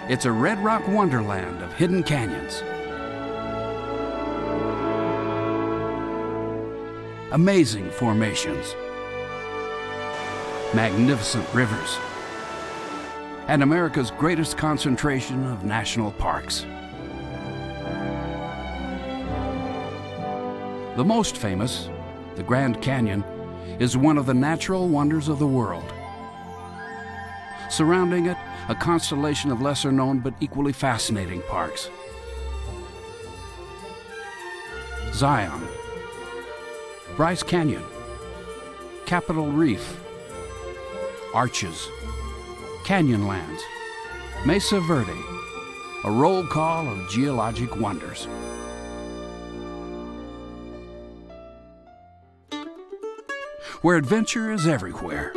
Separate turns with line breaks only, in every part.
It's a red rock wonderland of hidden canyons, amazing formations, magnificent rivers, and America's greatest concentration of national parks. The most famous, the Grand Canyon, is one of the natural wonders of the world. Surrounding it, a constellation of lesser-known but equally fascinating parks. Zion, Bryce Canyon, Capitol Reef, Arches, Canyonlands, Mesa Verde, a roll call of geologic wonders. Where adventure is everywhere.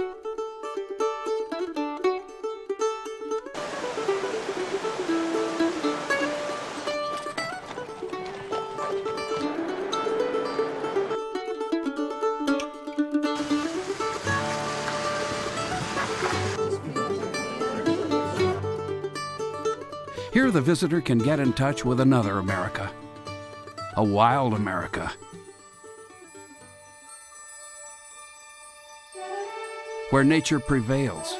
Here the visitor can get in touch with another America, a wild America, where nature prevails,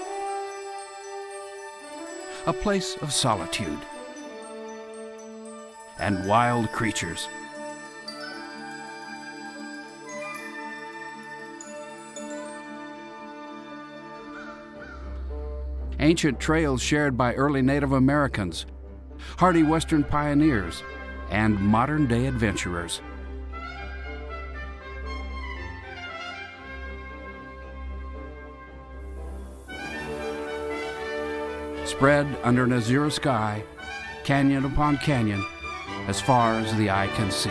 a place of solitude and wild creatures. Ancient trails shared by early Native Americans, hardy Western pioneers, and modern-day adventurers. Spread under an azure sky, canyon upon canyon, as far as the eye can see.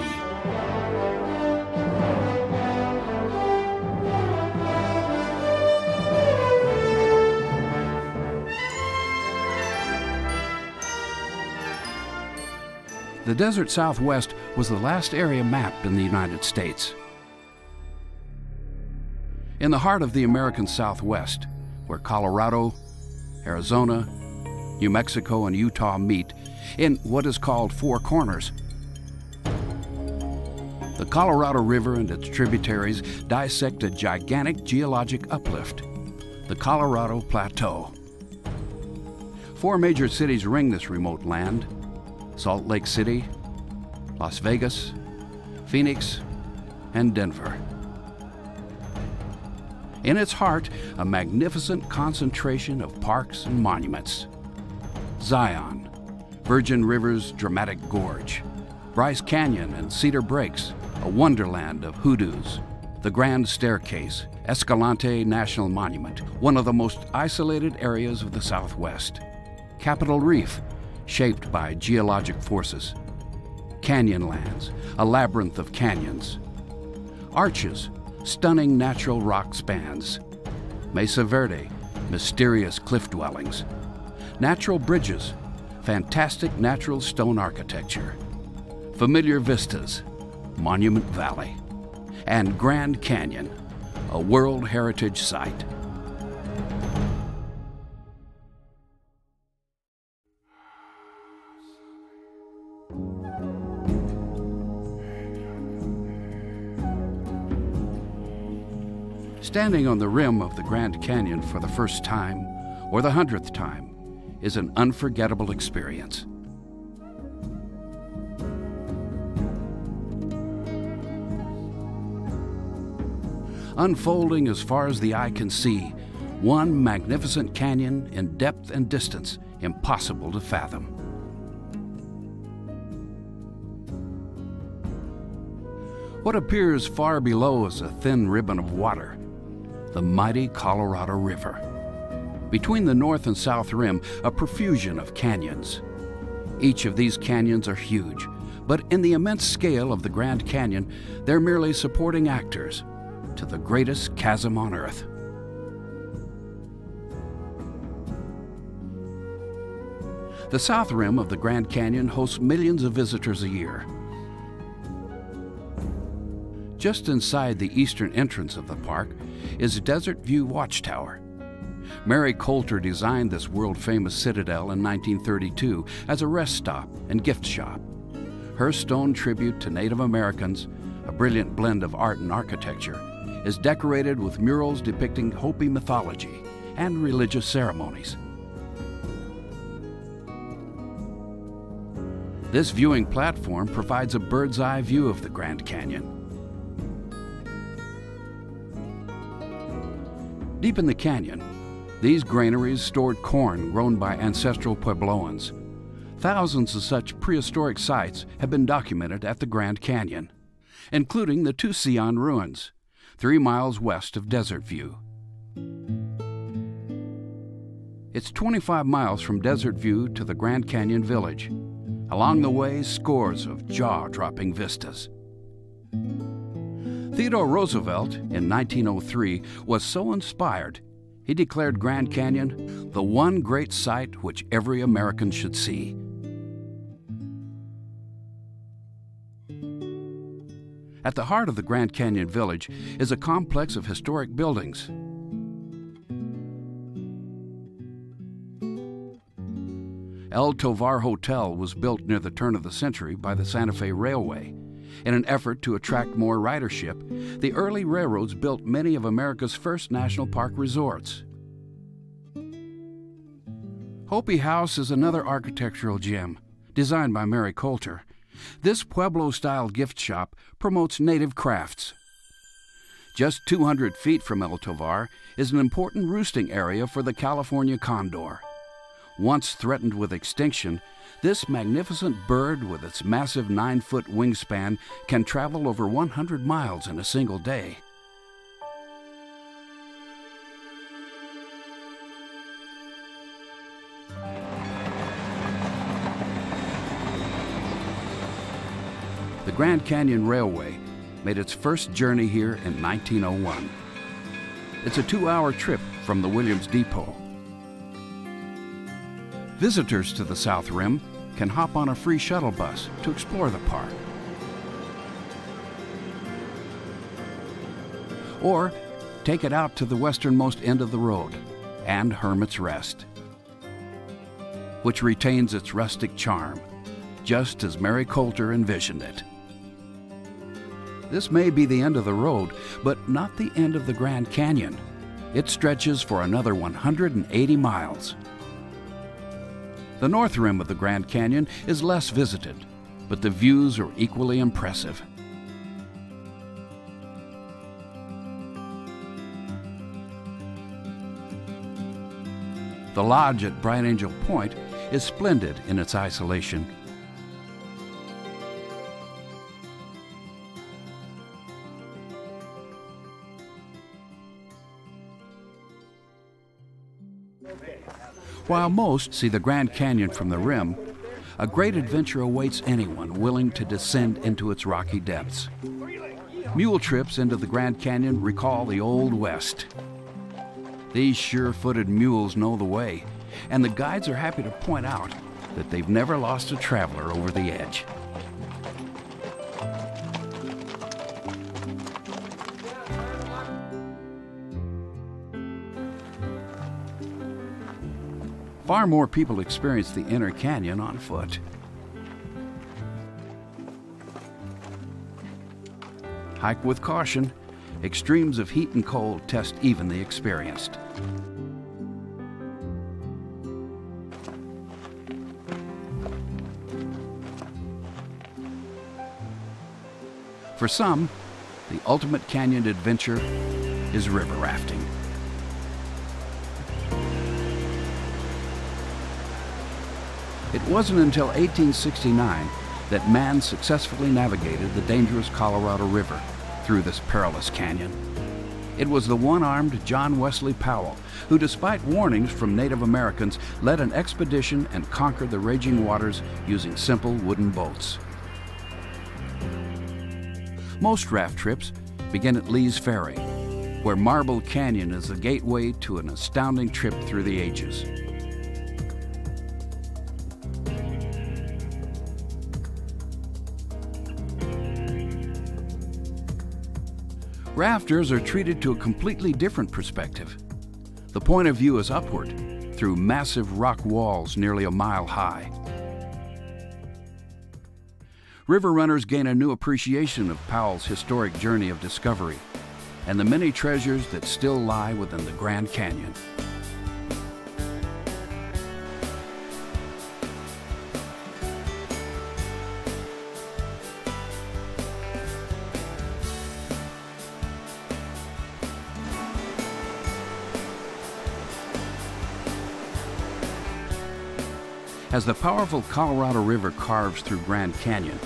The desert Southwest was the last area mapped in the United States. In the heart of the American Southwest, where Colorado, Arizona, New Mexico, and Utah meet in what is called Four Corners, the Colorado River and its tributaries dissect a gigantic geologic uplift, the Colorado Plateau. Four major cities ring this remote land: Salt Lake City, Las Vegas, Phoenix, and Denver. In its heart, a magnificent concentration of parks and monuments. Zion, Virgin River's dramatic gorge, Bryce Canyon and Cedar Breaks, a wonderland of hoodoos, the Grand Staircase, Escalante National Monument, one of the most isolated areas of the Southwest. Capitol Reef, shaped by geologic forces. Canyonlands, a labyrinth of canyons. Arches, stunning natural rock spans. Mesa Verde, mysterious cliff dwellings. Natural bridges, fantastic natural stone architecture. Familiar vistas, Monument Valley. And Grand Canyon, a World Heritage Site. Standing on the rim of the Grand Canyon for the first time, or the 100th time, is an unforgettable experience. Unfolding as far as the eye can see, one magnificent canyon in depth and distance impossible to fathom. What appears far below is a thin ribbon of water, the mighty Colorado River. Between the north and south rim, a profusion of canyons. Each of these canyons are huge, but in the immense scale of the Grand Canyon, they're merely supporting actors to the greatest chasm on Earth. The south rim of the Grand Canyon hosts millions of visitors a year. Just inside the eastern entrance of the park is Desert View Watchtower. Mary Coulter designed this world-famous citadel in 1932 as a rest stop and gift shop. Her stone tribute to Native Americans, a brilliant blend of art and architecture, is decorated with murals depicting Hopi mythology and religious ceremonies. This viewing platform provides a bird's-eye view of the Grand Canyon. Deep in the canyon, these granaries stored corn grown by ancestral Puebloans. Thousands of such prehistoric sites have been documented at the Grand Canyon, including the Tusayan ruins, 3 miles west of Desert View. It's 25 miles from Desert View to the Grand Canyon Village. Along the way, scores of jaw-dropping vistas. Theodore Roosevelt, in 1903, was so inspired, he declared Grand Canyon the one great sight which every American should see. At the heart of the Grand Canyon Village is a complex of historic buildings. El Tovar Hotel was built near the turn of the century by the Santa Fe Railway. In an effort to attract more ridership, the early railroads built many of America's first national park resorts. Hopi House is another architectural gem, designed by Mary Coulter. This Pueblo-style gift shop promotes native crafts. Just 200 feet from El Tovar is an important roosting area for the California condor. Once threatened with extinction, this magnificent bird with its massive 9-foot wingspan can travel over 100 miles in a single day. The Grand Canyon Railway made its first journey here in 1901. It's a 2-hour trip from the Williams Depot. Visitors to the South Rim can hop on a free shuttle bus to explore the park. Or take it out to the westernmost end of the road and Hermit's Rest, which retains its rustic charm, just as Mary Coulter envisioned it. This may be the end of the road, but not the end of the Grand Canyon. It stretches for another 180 miles. The north rim of the Grand Canyon is less visited, but the views are equally impressive. The lodge at Bright Angel Point is splendid in its isolation. While most see the Grand Canyon from the rim, a great adventure awaits anyone willing to descend into its rocky depths. Mule trips into the Grand Canyon recall the Old West. These sure-footed mules know the way, and the guides are happy to point out that they've never lost a traveler over the edge. Far more people experience the inner canyon on foot. Hike with caution. Extremes of heat and cold test even the experienced. For some, the ultimate canyon adventure is river rafting. It wasn't until 1869 that man successfully navigated the dangerous Colorado River through this perilous canyon. It was the one-armed John Wesley Powell who, despite warnings from Native Americans, led an expedition and conquered the raging waters using simple wooden boats. Most raft trips begin at Lee's Ferry, where Marble Canyon is the gateway to an astounding trip through the ages. Rafters are treated to a completely different perspective. The point of view is upward, through massive rock walls nearly a mile high. River runners gain a new appreciation of Powell's historic journey of discovery and the many treasures that still lie within the Grand Canyon. As the powerful Colorado River carves through Grand Canyon,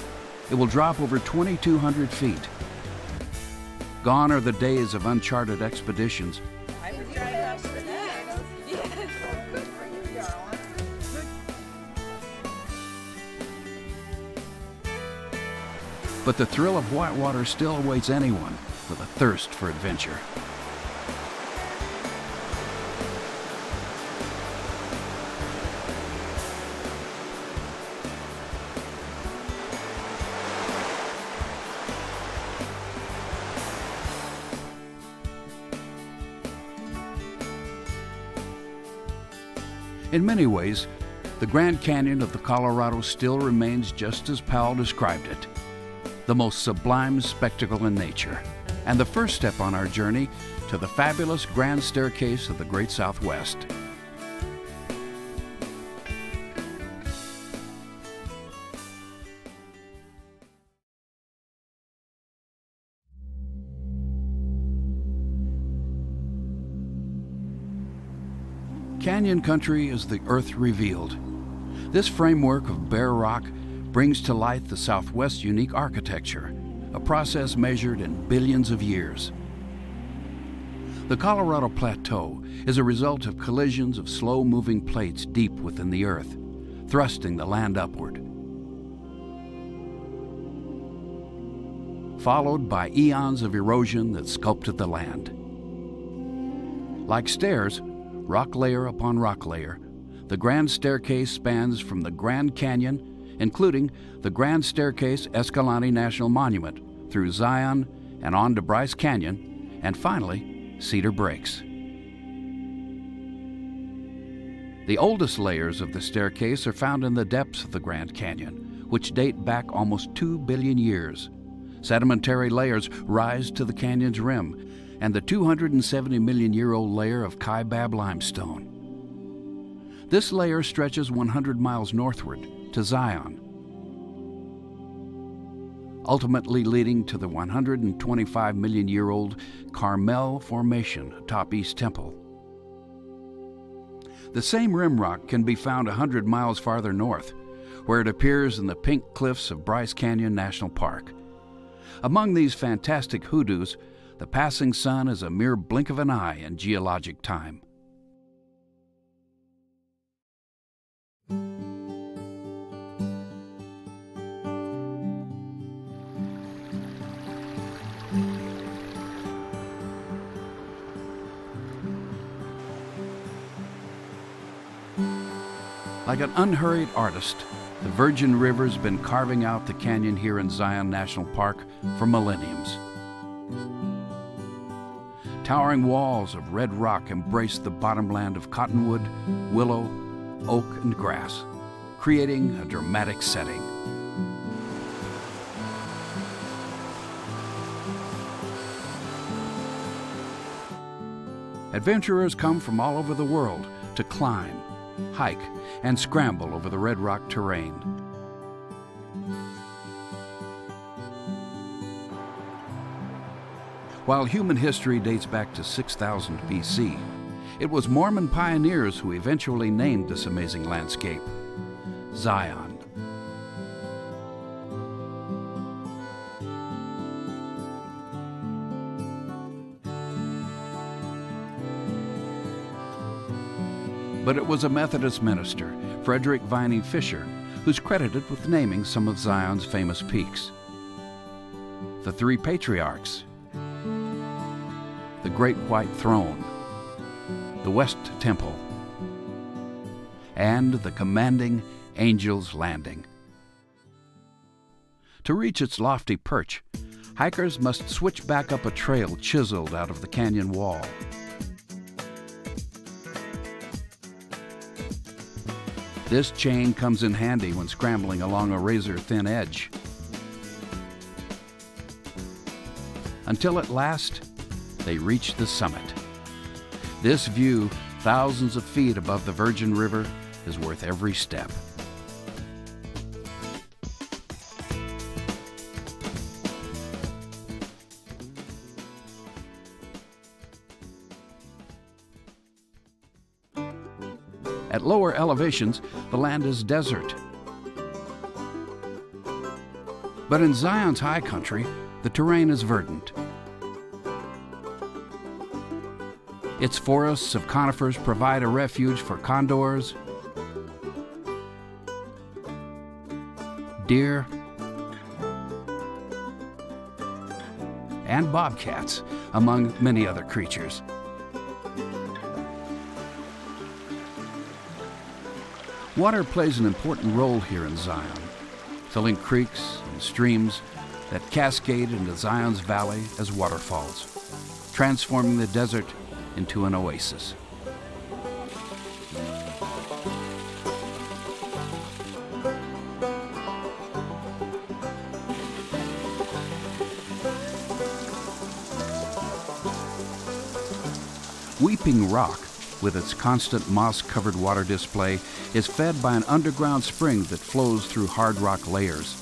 it will drop over 2,200 feet. Gone are the days of uncharted expeditions. But the thrill of whitewater still awaits anyone with a thirst for adventure. In many ways, the Grand Canyon of the Colorado still remains just as Powell described it, the most sublime spectacle in nature, and the first step on our journey to the fabulous Grand Staircase of the Great Southwest. Canyon country is the earth revealed. This framework of bare rock brings to light the Southwest's unique architecture, a process measured in billions of years. The Colorado Plateau is a result of collisions of slow-moving plates deep within the earth, thrusting the land upward. Followed by eons of erosion that sculpted the land. Like stairs, rock layer upon rock layer, the Grand Staircase spans from the Grand Canyon, including the Grand Staircase Escalante National Monument, through Zion and on to Bryce Canyon, and finally, Cedar Breaks. The oldest layers of the staircase are found in the depths of the Grand Canyon, which date back almost 2 billion years. Sedimentary layers rise to the canyon's rim, and the 270 million-year-old layer of Kaibab limestone. This layer stretches 100 miles northward to Zion, ultimately leading to the 125 million-year-old Carmel Formation atop East Temple. The same rim rock can be found 100 miles farther north, where it appears in the pink cliffs of Bryce Canyon National Park. Among these fantastic hoodoos, the passing sun is a mere blink of an eye in geologic time. Like an unhurried artist, the Virgin River's been carving out the canyon here in Zion National Park for millenniums. Towering walls of red rock embrace the bottomland of cottonwood, willow, oak, and grass, creating a dramatic setting. Adventurers come from all over the world to climb, hike, and scramble over the red rock terrain. While human history dates back to 6000 BC, it was Mormon pioneers who eventually named this amazing landscape Zion. But it was a Methodist minister, Frederick Vining Fisher, who's credited with naming some of Zion's famous peaks. The Three Patriarchs, the Great White Throne, the West Temple, and the commanding Angel's Landing. To reach its lofty perch, hikers must switch back up a trail chiseled out of the canyon wall. This chain comes in handy when scrambling along a razor-thin edge. Until at last, they reach the summit. This view, thousands of feet above the Virgin River, is worth every step. At lower elevations, the land is desert. But in Zion's high country, the terrain is verdant. Its forests of conifers provide a refuge for condors, deer, and bobcats, among many other creatures. Water plays an important role here in Zion, filling creeks and streams that cascade into Zion's valley as waterfalls, transforming the desert into an oasis. Weeping Rock, with its constant moss-covered water display, is fed by an underground spring that flows through hard rock layers.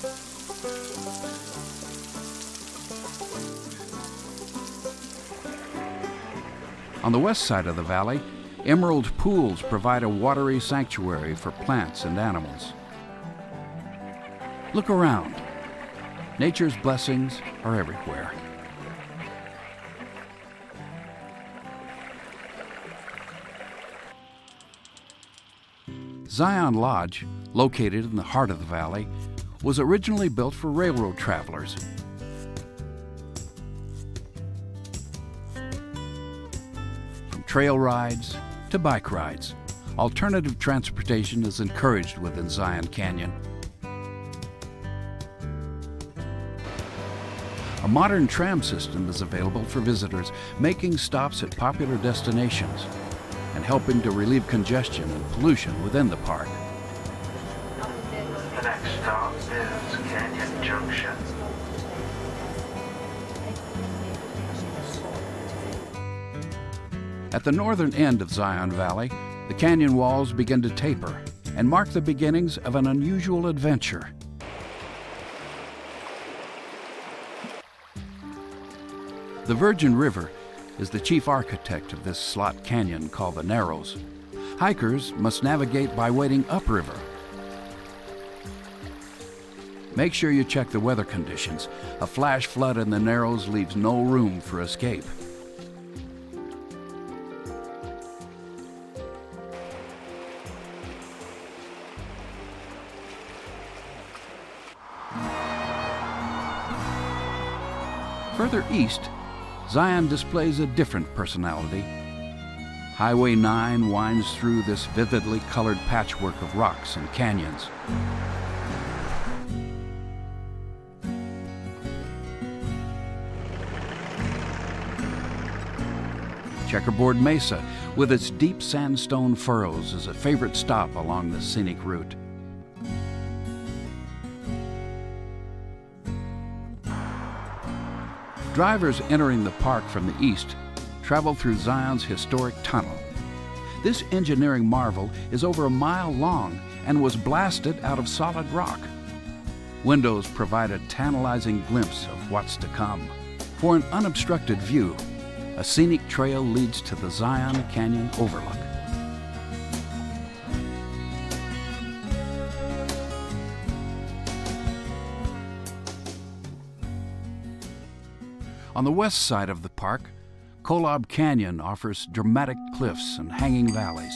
On the west side of the valley, emerald pools provide a watery sanctuary for plants and animals. Look around. Nature's blessings are everywhere. Zion Lodge, located in the heart of the valley, was originally built for railroad travelers. From trail rides to bike rides, alternative transportation is encouraged within Zion Canyon. A modern tram system is available for visitors, making stops at popular destinations and helping to relieve congestion and pollution within the park.
The next stop is Canyon Junction.
At the northern end of Zion Valley, the canyon walls begin to taper and mark the beginnings of an unusual adventure. The Virgin River is the chief architect of this slot canyon called the Narrows. Hikers must navigate by wading upriver. Make sure you check the weather conditions. A flash flood in the Narrows leaves no room for escape. Further east, Zion displays a different personality. Highway 9 winds through this vividly colored patchwork of rocks and canyons. Checkerboard Mesa, with its deep sandstone furrows, is a favorite stop along this scenic route. Drivers entering the park from the east travel through Zion's historic tunnel. This engineering marvel is over a mile long and was blasted out of solid rock. Windows provide a tantalizing glimpse of what's to come. For an unobstructed view, a scenic trail leads to the Zion Canyon overlook. On the west side of the park, Kolob Canyon offers dramatic cliffs and hanging valleys.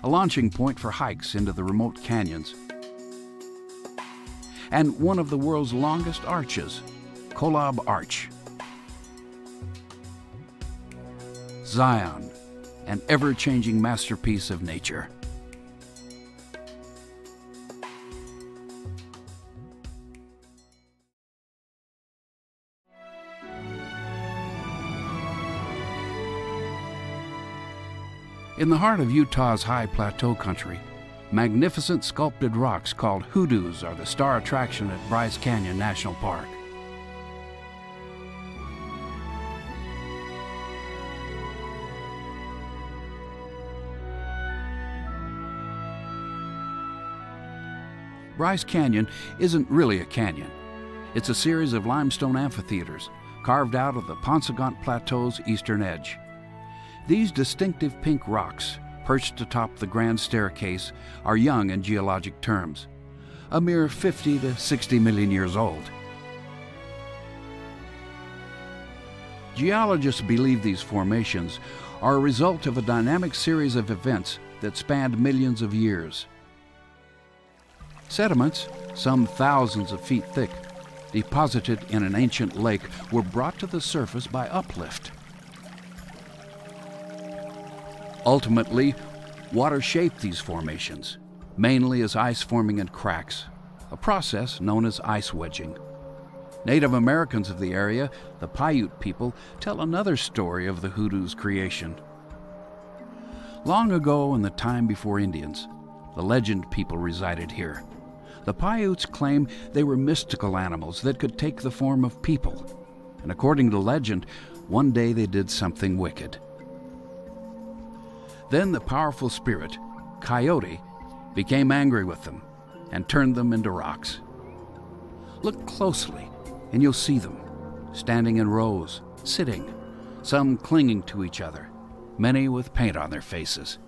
A launching point for hikes into the remote canyons. And one of the world's longest arches, Kolob Arch. Zion, an ever-changing masterpiece of nature. In the heart of Utah's high plateau country, magnificent sculpted rocks called hoodoos are the star attraction at Bryce Canyon National Park. Bryce Canyon isn't really a canyon. It's a series of limestone amphitheaters carved out of the Paunsaugunt Plateau's eastern edge. These distinctive pink rocks, perched atop the grand staircase, are young in geologic terms, a mere 50 to 60 million years old. Geologists believe these formations are a result of a dynamic series of events that spanned millions of years. Sediments, some thousands of feet thick, deposited in an ancient lake, were brought to the surface by uplift. Ultimately, water shaped these formations, mainly as ice forming in cracks, a process known as ice wedging. Native Americans of the area, the Paiute people, tell another story of the hoodoo's creation. Long ago, in the time before Indians, the legend people resided here. The Paiutes claim they were mystical animals that could take the form of people. And according to legend, one day they did something wicked. Then the powerful spirit, Coyote, became angry with them and turned them into rocks. Look closely and you'll see them, standing in rows, sitting, some clinging to each other, many with paint on their faces.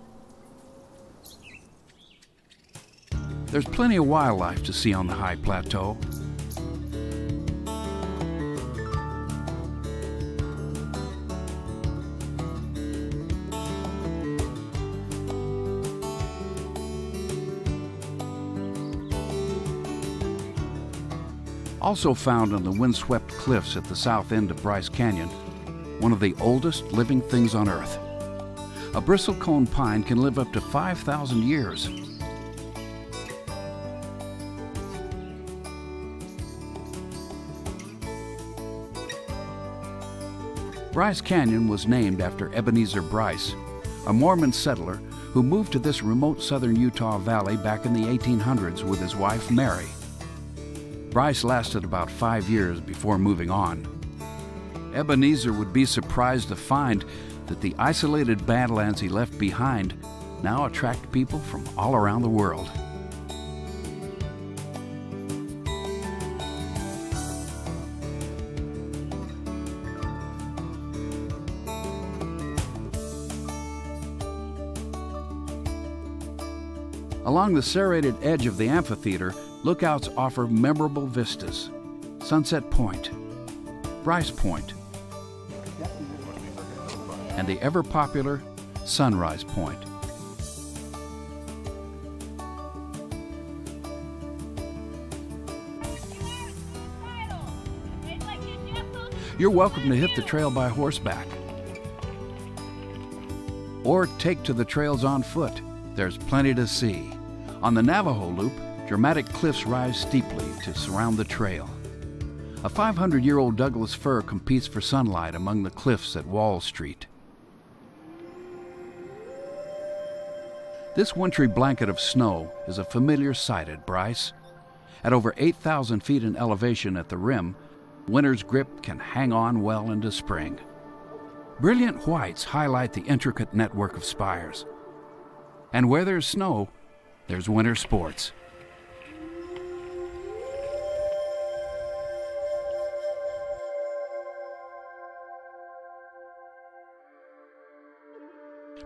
There's plenty of wildlife to see on the high plateau. Also found on the windswept cliffs at the south end of Bryce Canyon, one of the oldest living things on Earth. A bristlecone pine can live up to 5,000 years. Bryce Canyon was named after Ebenezer Bryce, a Mormon settler who moved to this remote southern Utah valley back in the 1800s with his wife Mary. Bryce lasted about 5 years before moving on. Ebenezer would be surprised to find that the isolated badlands he left behind now attract people from all around the world. Along the serrated edge of the amphitheater, lookouts offer memorable vistas. Sunset Point, Bryce Point, and the ever-popular Sunrise Point. You're welcome to hit the trail by horseback, or take to the trails on foot. There's plenty to see. On the Navajo Loop, dramatic cliffs rise steeply to surround the trail. A 500-year-old Douglas fir competes for sunlight among the cliffs at Wall Street. This wintry blanket of snow is a familiar sight at Bryce. At over 8,000 feet in elevation at the rim, winter's grip can hang on well into spring. Brilliant whites highlight the intricate network of spires. And where there's snow, there's winter sports.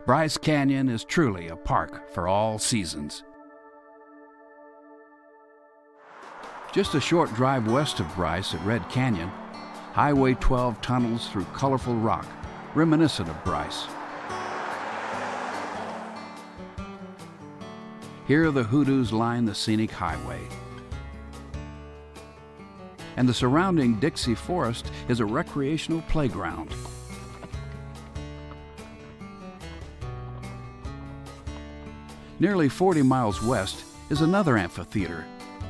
Bryce Canyon is truly a park for all seasons. Just a short drive west of Bryce at Red Canyon, Highway 12 tunnels through colorful rock, reminiscent of Bryce. Here the hoodoos line the scenic highway. And the surrounding Dixie Forest is a recreational playground. Nearly 40 miles west is another amphitheater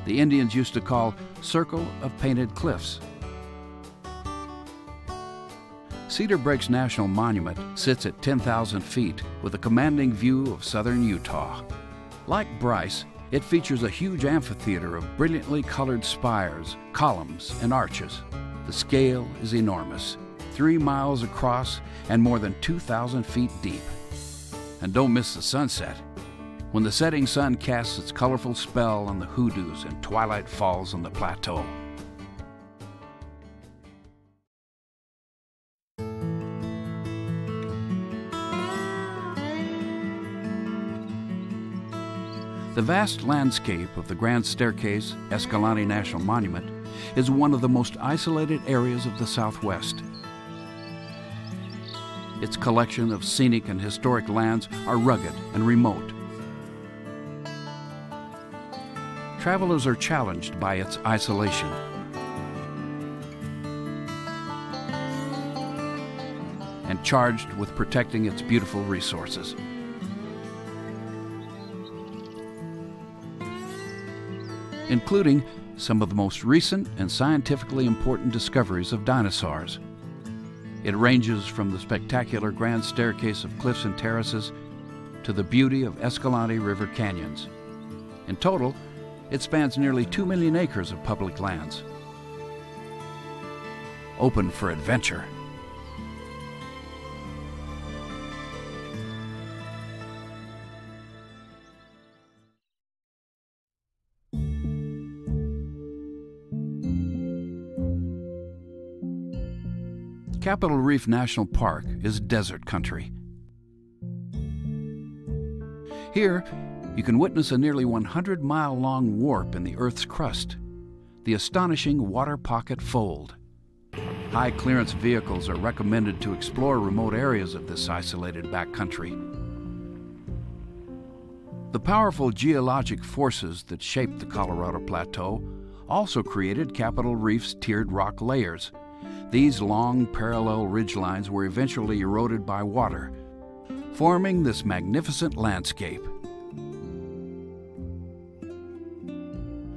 the Indians used to call Circle of Painted Cliffs. Cedar Breaks National Monument sits at 10,000 feet with a commanding view of southern Utah. Like Bryce, it features a huge amphitheater of brilliantly colored spires, columns, and arches. The scale is enormous, 3 miles across and more than 2,000 feet deep. And don't miss the sunset, when the setting sun casts its colorful spell on the hoodoos and twilight falls on the plateau. The vast landscape of the Grand Staircase, Escalante National Monument, is one of the most isolated areas of the Southwest. Its collection of scenic and historic lands are rugged and remote. Travelers are challenged by its isolation. And charged with protecting its beautiful resources. Including some of the most recent and scientifically important discoveries of dinosaurs. It ranges from the spectacular Grand Staircase of cliffs and terraces to the beauty of Escalante River canyons. In total, it spans nearly 2 million acres of public lands. Open for adventure. Capitol Reef National Park is desert country. Here, you can witness a nearly 100-mile-long warp in the Earth's crust, the astonishing Water Pocket Fold. High-clearance vehicles are recommended to explore remote areas of this isolated backcountry. The powerful geologic forces that shaped the Colorado Plateau also created Capitol Reef's tiered rock layers. These long, parallel ridgelines were eventually eroded by water, forming this magnificent landscape.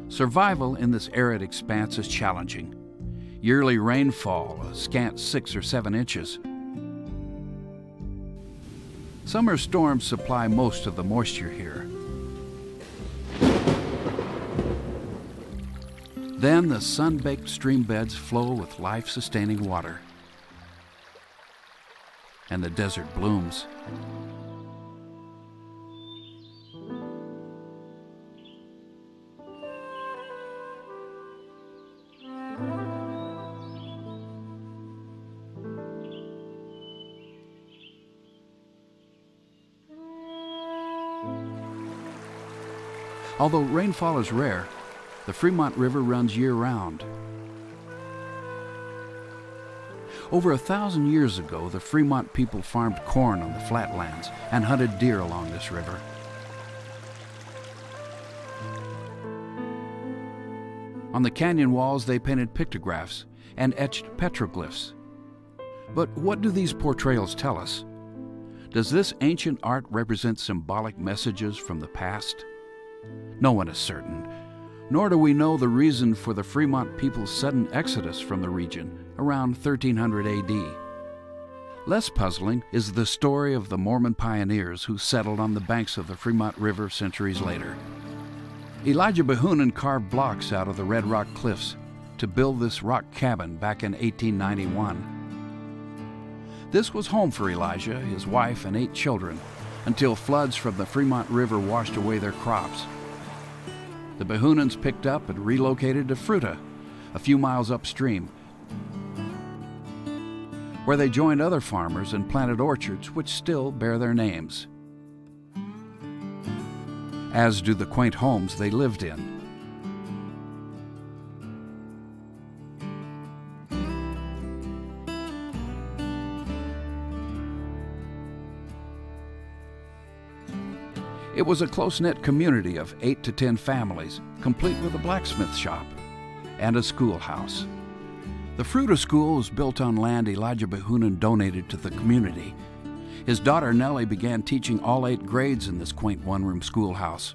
Survival in this arid expanse is challenging. Yearly rainfall, a scant 6 or 7 inches. Summer storms supply most of the moisture here. Then the sun-baked stream beds flow with life-sustaining water. And the desert blooms. Although rainfall is rare, the Fremont River runs year-round. Over 1,000 years ago, the Fremont people farmed corn on the flatlands and hunted deer along this river. On the canyon walls, they painted pictographs and etched petroglyphs. But what do these portrayals tell us? Does this ancient art represent symbolic messages from the past? No one is certain. Nor do we know the reason for the Fremont people's sudden exodus from the region around 1300 AD. Less puzzling is the story of the Mormon pioneers who settled on the banks of the Fremont River centuries later. Elijah Behunin carved blocks out of the Red Rock Cliffs to build this rock cabin back in 1891. This was home for Elijah, his wife, and 8 children, until floods from the Fremont River washed away their crops. The Behunins picked up and relocated to Fruta, a few miles upstream, where they joined other farmers and planted orchards which still bear their names, as do the quaint homes they lived in. It was a close-knit community of 8 to 10 families, complete with a blacksmith shop and a schoolhouse. The Fruta School was built on land Elijah Behunin donated to the community. His daughter Nellie began teaching all 8 grades in this quaint one-room schoolhouse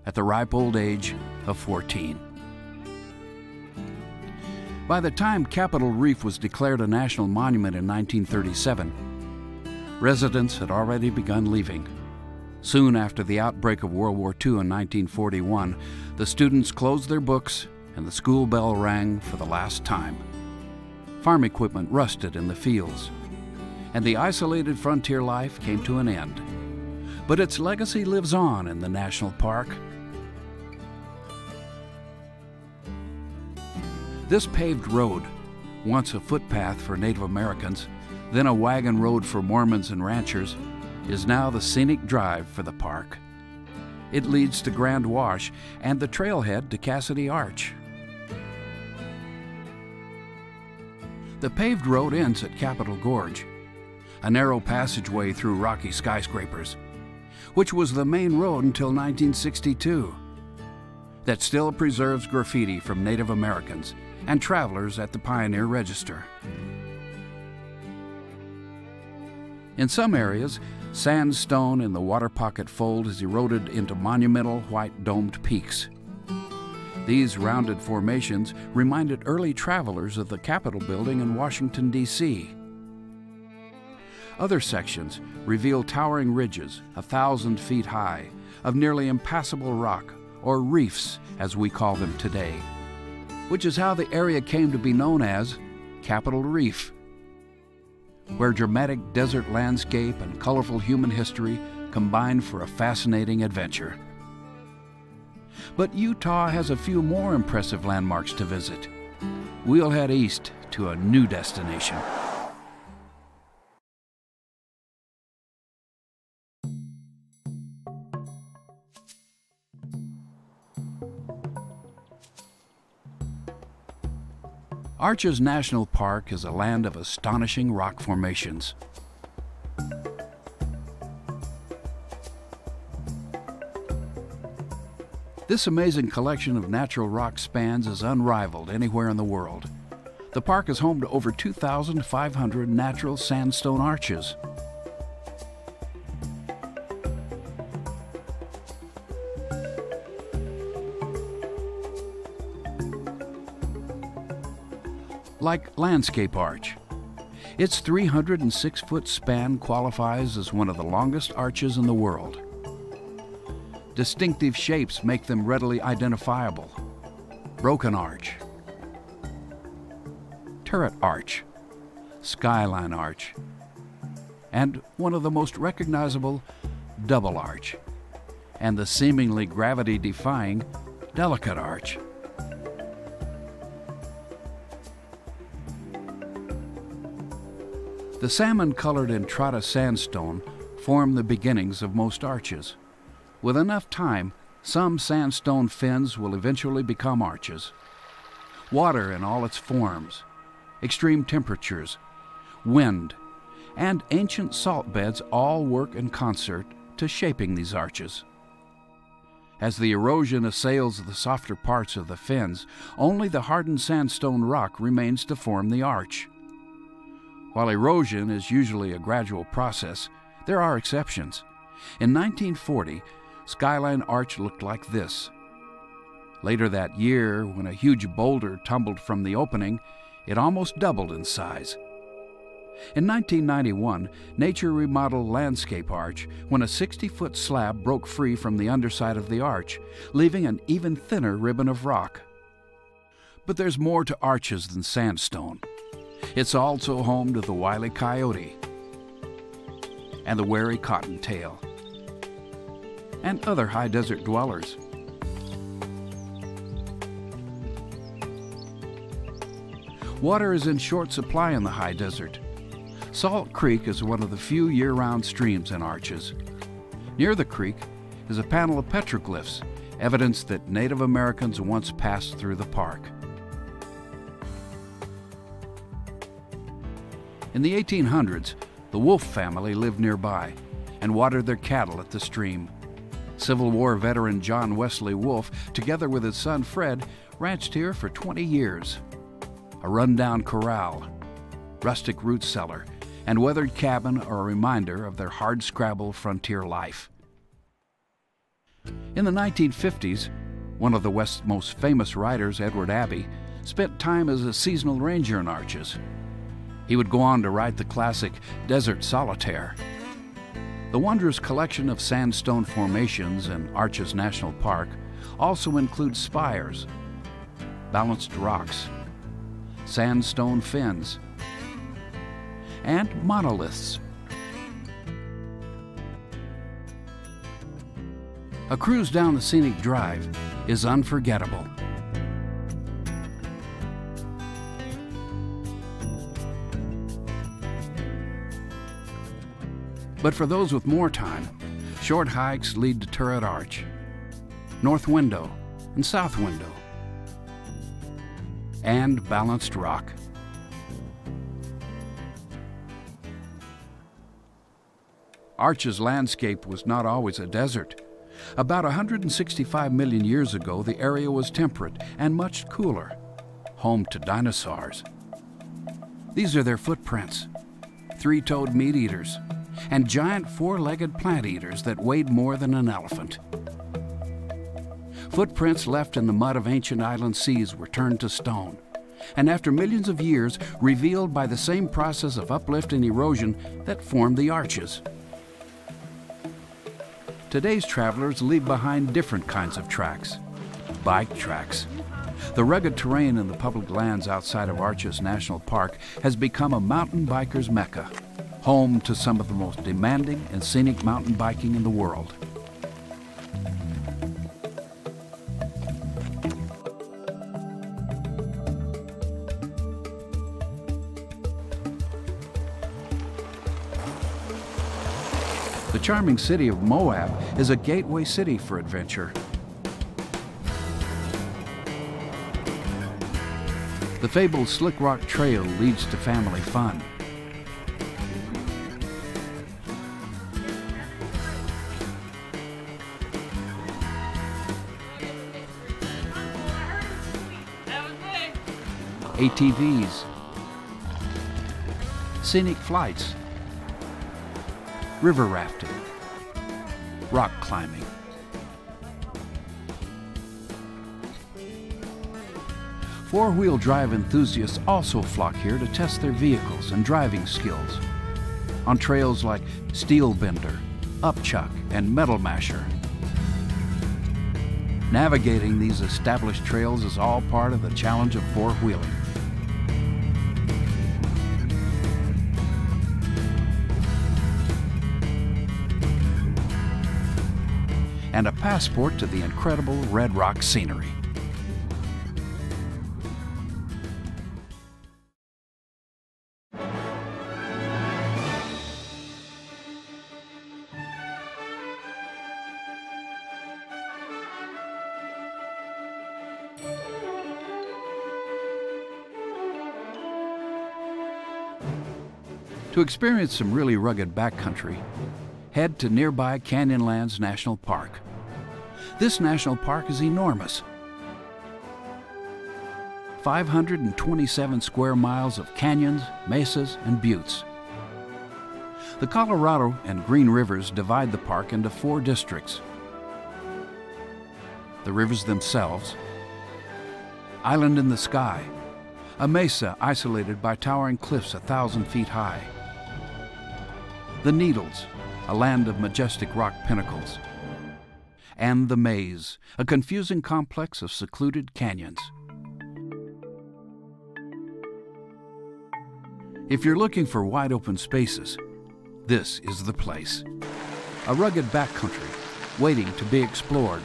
at the ripe old age of 14. By the time Capitol Reef was declared a national monument in 1937, residents had already begun leaving. Soon after the outbreak of World War II in 1941, the students closed their books and the school bell rang for the last time. Farm equipment rusted in the fields, and the isolated frontier life came to an end. But its legacy lives on in the national park. This paved road, once a footpath for Native Americans, then a wagon road for Mormons and ranchers, is now the scenic drive for the park. It leads to Grand Wash and the trailhead to Cassidy Arch. The paved road ends at Capitol Gorge, a narrow passageway through rocky skyscrapers, which was the main road until 1962, that still preserves graffiti from Native Americans and travelers at the Pioneer Register. In some areas, sandstone in the water pocket fold has eroded into monumental white domed peaks. These rounded formations reminded early travelers of the Capitol building in Washington, D.C. Other sections reveal towering ridges 1,000 feet high of nearly impassable rock, or reefs as we call them today, which is how the area came to be known as Capitol Reef, where dramatic desert landscape and colorful human history combine for a fascinating adventure. But Utah has a few more impressive landmarks to visit. We'll head east to a new destination. Arches National Park is a land of astonishing rock formations. This amazing collection of natural rock spans is unrivaled anywhere in the world. The park is home to over 2,500 natural sandstone arches. Like Landscape Arch. Its 306-foot span qualifies as one of the longest arches in the world. Distinctive shapes make them readily identifiable. Broken Arch, Turret Arch, Skyline Arch, and one of the most recognizable, Double Arch, and the seemingly gravity-defying Delicate Arch. The salmon-colored Entrada sandstone form the beginnings of most arches. With enough time, some sandstone fins will eventually become arches. Water in all its forms, extreme temperatures, wind, and ancient salt beds all work in concert to shaping these arches. As the erosion assails the softer parts of the fins, only the hardened sandstone rock remains to form the arch. While erosion is usually a gradual process, there are exceptions. In 1940, Skyline Arch looked like this. Later that year, when a huge boulder tumbled from the opening, it almost doubled in size. In 1991, nature remodeled Landscape Arch when a 60-foot slab broke free from the underside of the arch, leaving an even thinner ribbon of rock. But there's more to arches than sandstone. It's also home to the wily coyote and the wary cottontail and other high desert dwellers. Water is in short supply in the high desert. Salt Creek is one of the few year-round streams in Arches. Near the creek is a panel of petroglyphs, evidence that Native Americans once passed through the park. In the 1800s, the Wolf family lived nearby and watered their cattle at the stream. Civil War veteran John Wesley Wolf, together with his son Fred, ranched here for 20 years. A rundown corral, rustic root cellar, and weathered cabin are a reminder of their hardscrabble frontier life. In the 1950s, one of the West's most famous writers, Edward Abbey, spent time as a seasonal ranger in Arches. He would go on to write the classic Desert Solitaire. The wondrous collection of sandstone formations in Arches National Park also includes spires, balanced rocks, sandstone fins, and monoliths. A cruise down the scenic drive is unforgettable. But for those with more time, short hikes lead to Turret Arch, North Window, and South Window, and Balanced Rock. Arches landscape was not always a desert. About 165 million years ago, the area was temperate and much cooler, home to dinosaurs. These are their footprints: three-toed meat eaters and giant four-legged plant eaters that weighed more than an elephant. Footprints left in the mud of ancient island seas were turned to stone, and after millions of years, revealed by the same process of uplift and erosion that formed the arches. Today's travelers leave behind different kinds of tracks. Bike tracks. The rugged terrain in the public lands outside of Arches National Park has become a mountain biker's mecca, home to some of the most demanding and scenic mountain biking in the world. The charming city of Moab is a gateway city for adventure. The fabled Slick Rock Trail leads to family fun. ATVs, scenic flights, river rafting, rock climbing. Four-wheel drive enthusiasts also flock here to test their vehicles and driving skills on trails like Steel Bender, Upchuck, and Metal Masher. Navigating these established trails is all part of the challenge of four-wheeling. And a passport to the incredible Red Rock scenery. To experience some really rugged backcountry, head to nearby Canyonlands National Park. This national park is enormous. 527 square miles of canyons, mesas, and buttes. The Colorado and Green Rivers divide the park into 4 districts. The rivers themselves, Island in the Sky, a mesa isolated by towering cliffs 1,000 feet high. The Needles, a land of majestic rock pinnacles. And the Maze, a confusing complex of secluded canyons. If you're looking for wide open spaces, this is the place. A rugged backcountry waiting to be explored,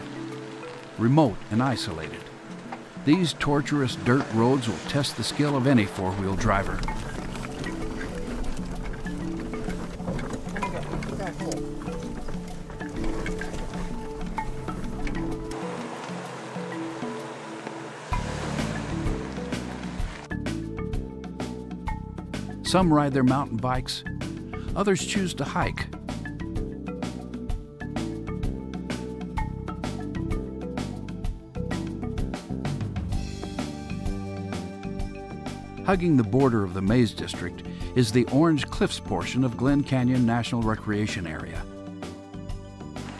remote and isolated. These tortuous dirt roads will test the skill of any four-wheel driver. Some ride their mountain bikes, others choose to hike. Hugging the border of the Maze District is the Orange Cliffs portion of Glen Canyon National Recreation Area.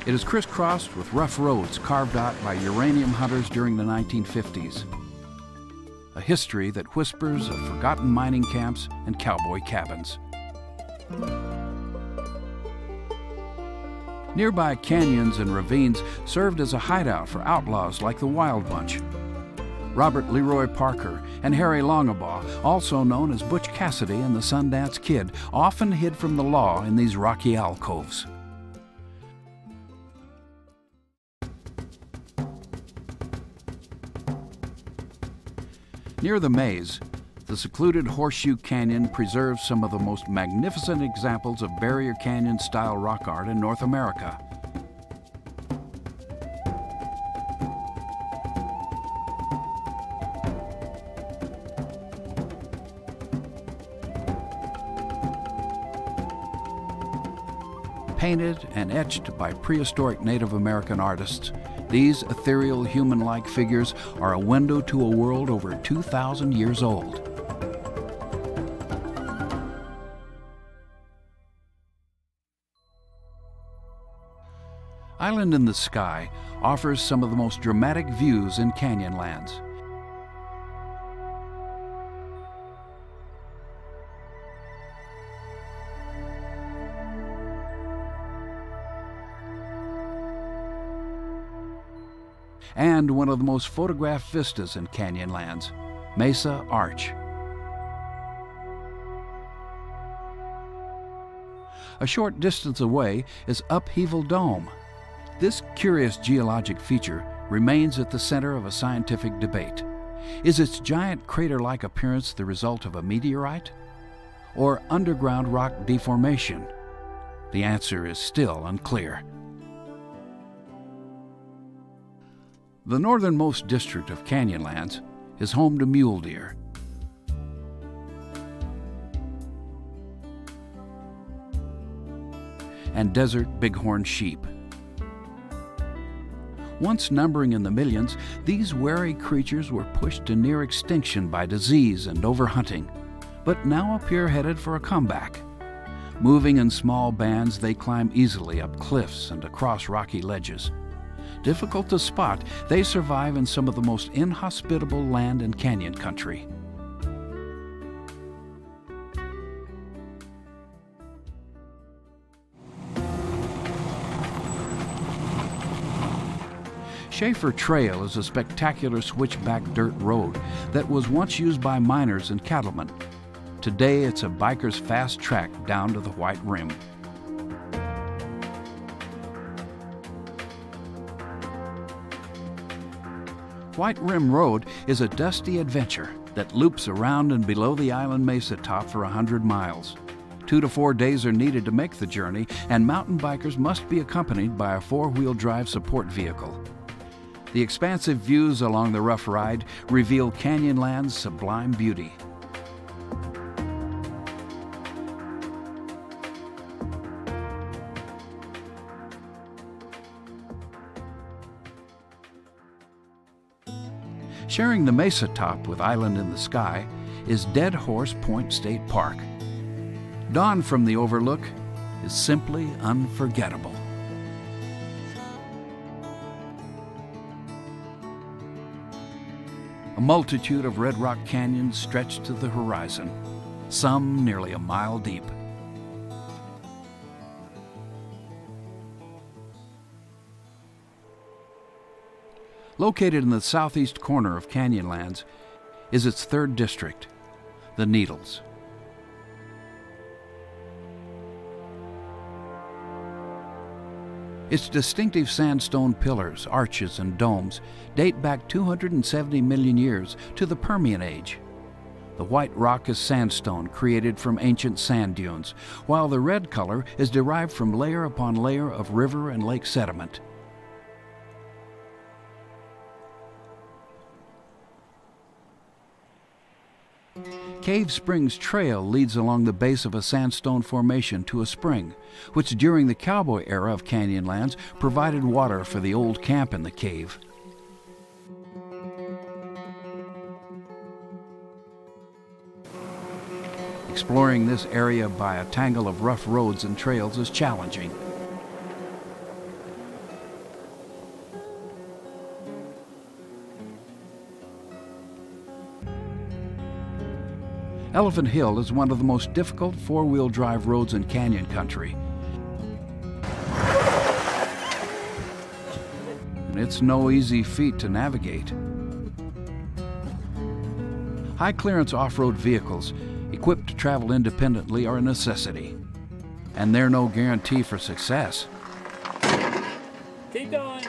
It is crisscrossed with rough roads carved out by uranium hunters during the 1950s. a history that whispers of forgotten mining camps and cowboy cabins. Nearby canyons and ravines served as a hideout for outlaws like the Wild Bunch. Robert Leroy Parker and Harry Longabaugh, also known as Butch Cassidy and the Sundance Kid, often hid from the law in these rocky alcoves. Near the maze, the secluded Horseshoe Canyon preserves some of the most magnificent examples of Barrier Canyon-style rock art in North America. Painted and etched by prehistoric Native American artists, these ethereal human-like figures are a window to a world over 2,000 years old. Island in the Sky offers some of the most dramatic views in Canyonlands. And one of the most photographed vistas in Canyonlands, Mesa Arch. A short distance away is Upheaval Dome. This curious geologic feature remains at the center of a scientific debate. Is its giant crater-like appearance the result of a meteorite or underground rock deformation? The answer is still unclear. The northernmost district of Canyonlands is home to mule deer. And desert bighorn sheep. Once numbering in the millions, these wary creatures were pushed to near extinction by disease and overhunting, but now appear headed for a comeback. Moving in small bands, they climb easily up cliffs and across rocky ledges. Difficult to spot, they survive in some of the most inhospitable land in canyon country. Schaefer Trail is a spectacular switchback dirt road that was once used by miners and cattlemen. Today it's a biker's fast track down to the White Rim. White Rim Road is a dusty adventure that loops around and below the island mesa top for 100 miles. 2 to 4 days are needed to make the journey, and mountain bikers must be accompanied by a 4-wheel drive support vehicle. The expansive views along the rough ride reveal Canyonland's sublime beauty. Sharing the mesa top with Island in the Sky is Dead Horse Point State Park. Dawn from the overlook is simply unforgettable. A multitude of red rock canyons stretch to the horizon, some nearly a mile deep. Located in the southeast corner of Canyonlands is its 3rd district, the Needles. Its distinctive sandstone pillars, arches, and domes date back 270 million years to the Permian Age. The white rock is sandstone created from ancient sand dunes, while the red color is derived from layer upon layer of river and lake sediment. Cave Springs Trail leads along the base of a sandstone formation to a spring, which during the cowboy era of Canyonlands provided water for the old camp in the cave. Exploring this area by a tangle of rough roads and trails is challenging. Elephant Hill is one of the most difficult four-wheel drive roads in canyon country. And it's no easy feat to navigate. High-clearance off-road vehicles equipped to travel independently are a necessity, and they're no guarantee for success.
Keep going.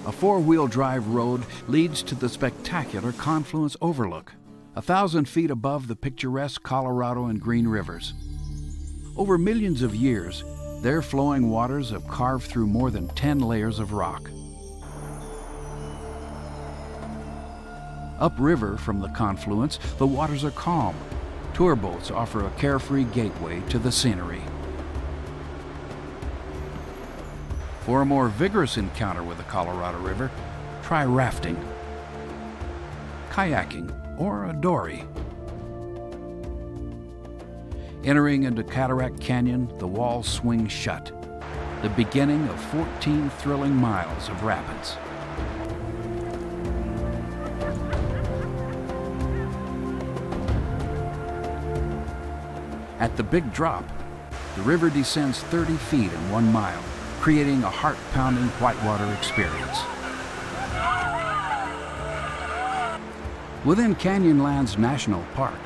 A four-wheel drive road leads to the spectacular Confluence Overlook, 1,000 feet above the picturesque Colorado and Green Rivers. Over millions of years, their flowing waters have carved through more than 10 layers of rock. Upriver from the confluence, the waters are calm. Tour boats offer a carefree gateway to the scenery. For a more vigorous encounter with the Colorado River, try rafting, kayaking, or a dory. Entering into Cataract Canyon, the walls swing shut, the beginning of 14 thrilling miles of rapids. At the big drop, the river descends 30 feet in 1 mile, creating a heart-pounding whitewater experience. Within Canyonlands National Park,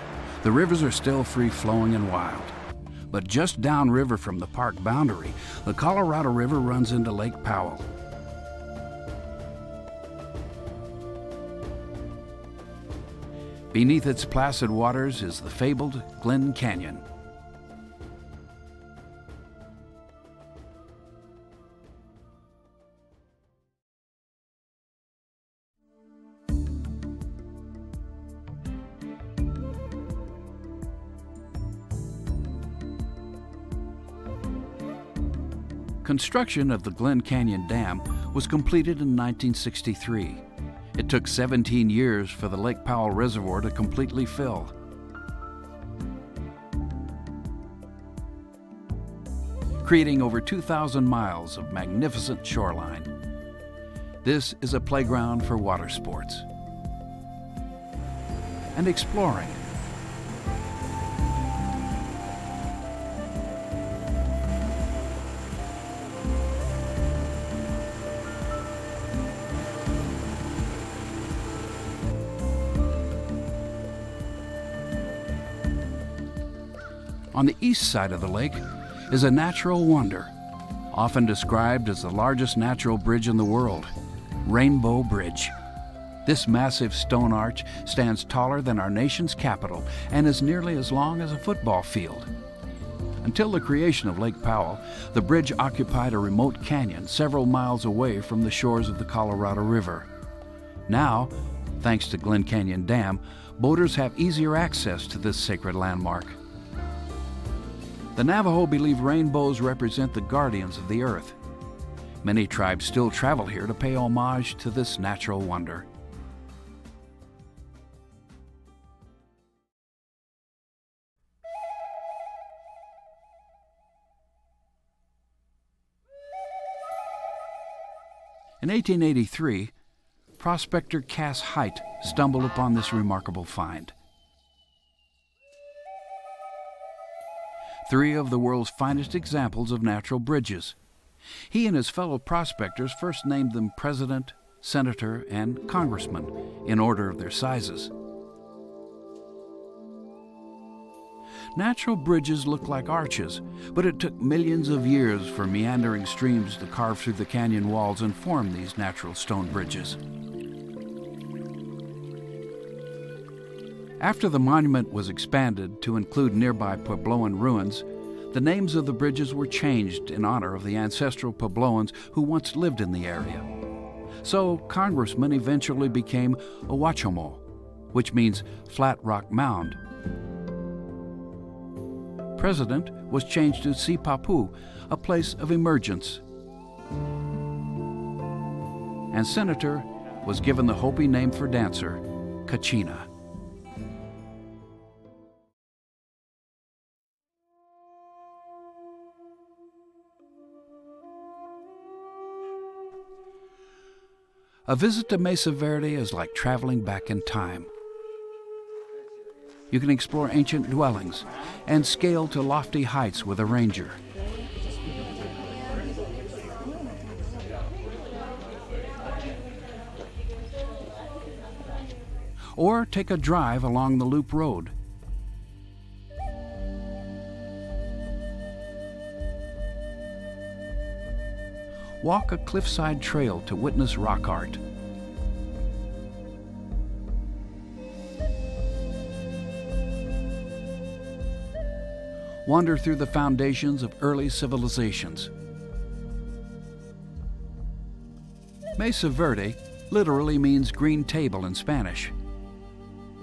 the rivers are still free-flowing and wild. But just downriver from the park boundary, the Colorado River runs into Lake Powell. Beneath its placid waters is the fabled Glen Canyon. Construction of the Glen Canyon Dam was completed in 1963. It took 17 years for the Lake Powell Reservoir to completely fill. Creating over 2,000 miles of magnificent shoreline. This is a playground for water sports and exploring. On the east side of the lake is a natural wonder, often described as the largest natural bridge in the world, Rainbow Bridge. This massive stone arch stands taller than our nation's capital and is nearly as long as a football field. Until the creation of Lake Powell, the bridge occupied a remote canyon several miles away from the shores of the Colorado River. Now, thanks to Glen Canyon Dam, boaters have easier access to this sacred landmark. The Navajo believe rainbows represent the guardians of the earth. Many tribes still travel here to pay homage to this natural wonder. In 1883, prospector Cass Height stumbled upon this remarkable find. 3 of the world's finest examples of natural bridges. He and his fellow prospectors first named them president, senator, and congressman in order of their sizes. Natural bridges look like arches, but it took millions of years for meandering streams to carve through the canyon walls and form these natural stone bridges. After the monument was expanded to include nearby Puebloan ruins, the names of the bridges were changed in honor of the ancestral Puebloans who once lived in the area. So Congressman eventually became Owachomo, which means flat rock mound. President was changed to Sipapu, a place of emergence. And senator was given the Hopi name for dancer, Kachina. A visit to Mesa Verde is like traveling back in time. You can explore ancient dwellings and scale to lofty heights with a ranger. Or take a drive along the loop road. Walk a cliffside trail to witness rock art. Wander through the foundations of early civilizations. Mesa Verde literally means green table in Spanish.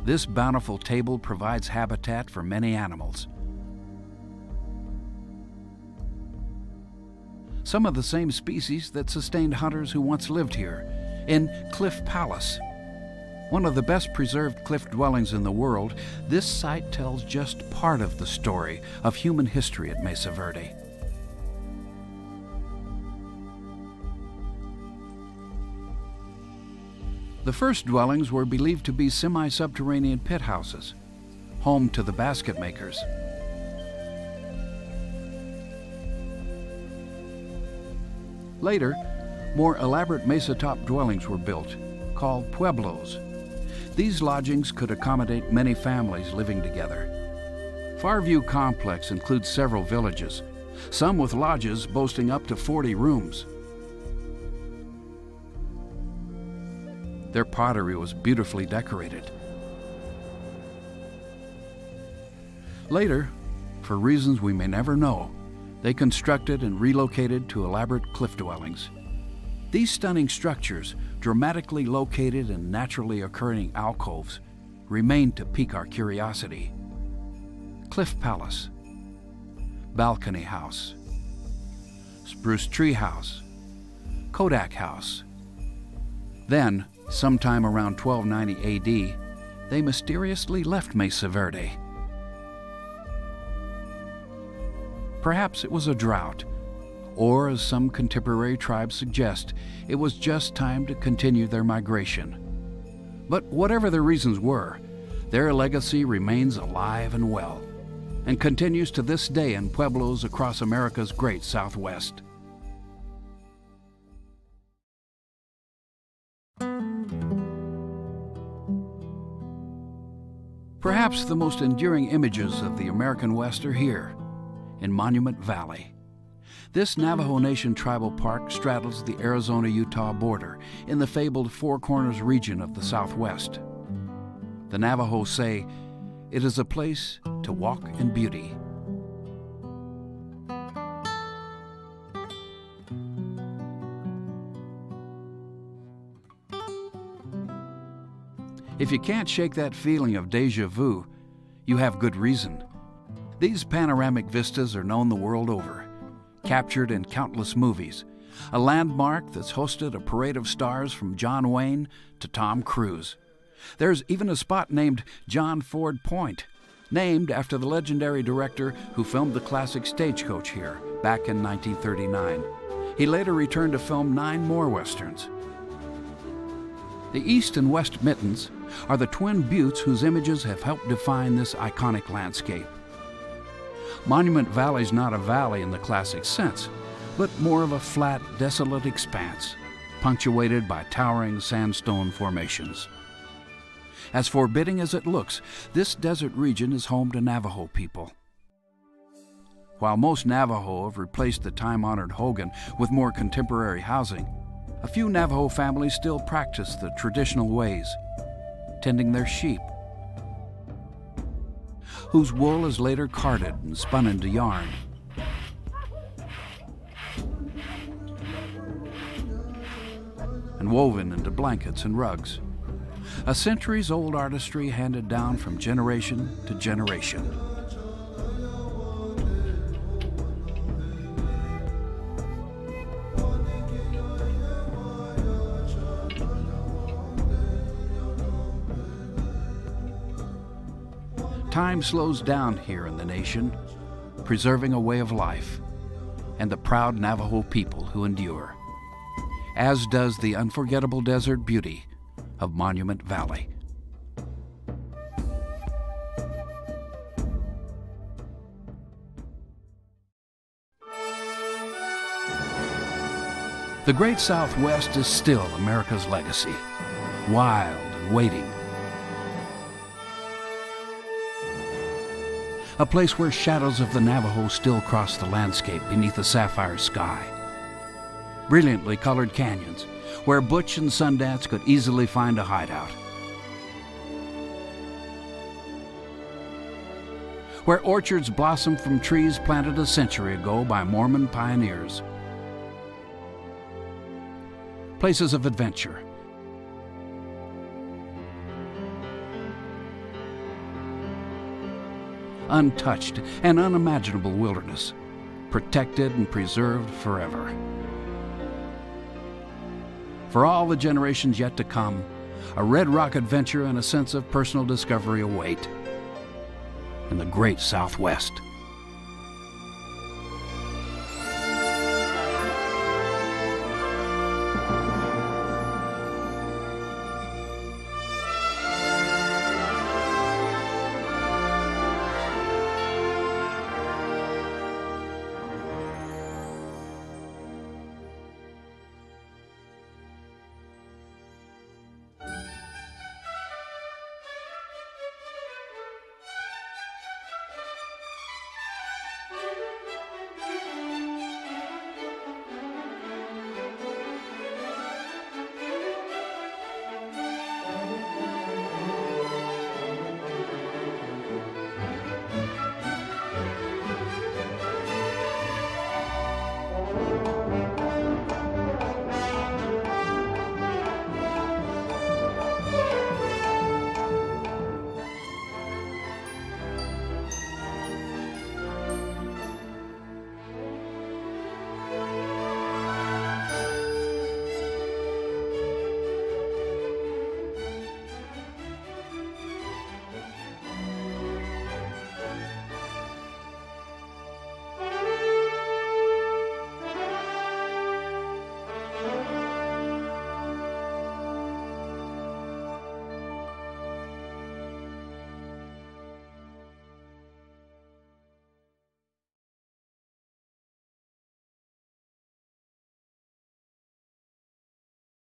This bountiful table provides habitat for many animals. Some of the same species that sustained hunters who once lived here, in Cliff Palace. One of the best preserved cliff dwellings in the world, this site tells just part of the story of human history at Mesa Verde. The first dwellings were believed to be semi-subterranean pit houses, home to the basket makers. Later, more elaborate mesa-top dwellings were built, called pueblos. These lodgings could accommodate many families living together. Farview Complex includes several villages, some with lodges boasting up to 40 rooms. Their pottery was beautifully decorated. Later, for reasons we may never know, they constructed and relocated to elaborate cliff dwellings. These stunning structures, dramatically located in naturally occurring alcoves, remain to pique our curiosity. Cliff Palace, Balcony House, Spruce Tree House, Kodak House. Then, sometime around 1290 AD, they mysteriously left Mesa Verde. Perhaps it was a drought, or as some contemporary tribes suggest, it was just time to continue their migration. But whatever the reasons were, their legacy remains alive and well, and continues to this day in pueblos across America's great Southwest. Perhaps the most enduring images of the American West are here, in Monument Valley. This Navajo Nation tribal park straddles the Arizona-Utah border in the fabled Four Corners region of the Southwest. The Navajo say, "It is a place to walk in beauty." If you can't shake that feeling of déjà vu, you have good reason. These panoramic vistas are known the world over, captured in countless movies, a landmark that's hosted a parade of stars from John Wayne to Tom Cruise. There's even a spot named John Ford Point, named after the legendary director who filmed the classic Stagecoach here back in 1939. He later returned to film 9 more westerns. The East and West Mittens are the twin buttes whose images have helped define this iconic landscape. Monument Valley's not a valley in the classic sense, but more of a flat, desolate expanse, punctuated by towering sandstone formations. As forbidding as it looks, this desert region is home to Navajo people. While most Navajo have replaced the time-honored hogan with more contemporary housing, a few Navajo families still practice the traditional ways, tending their sheep, whose wool is later carded and spun into yarn. And woven into blankets and rugs. A centuries-old artistry handed down from generation to generation. Time slows down here in the nation, preserving a way of life and the proud Navajo people who endure, as does the unforgettable desert beauty of Monument Valley. The Great Southwest is still America's legacy, wild and waiting. A place where shadows of the Navajo still cross the landscape beneath a sapphire sky. Brilliantly colored canyons, where Butch and Sundance could easily find a hideout. Where orchards blossom from trees planted a century ago by Mormon pioneers. Places of adventure. Untouched and unimaginable wilderness, protected and preserved forever. For all the generations yet to come, a Red Rock adventure and a sense of personal discovery await in the Great Southwest.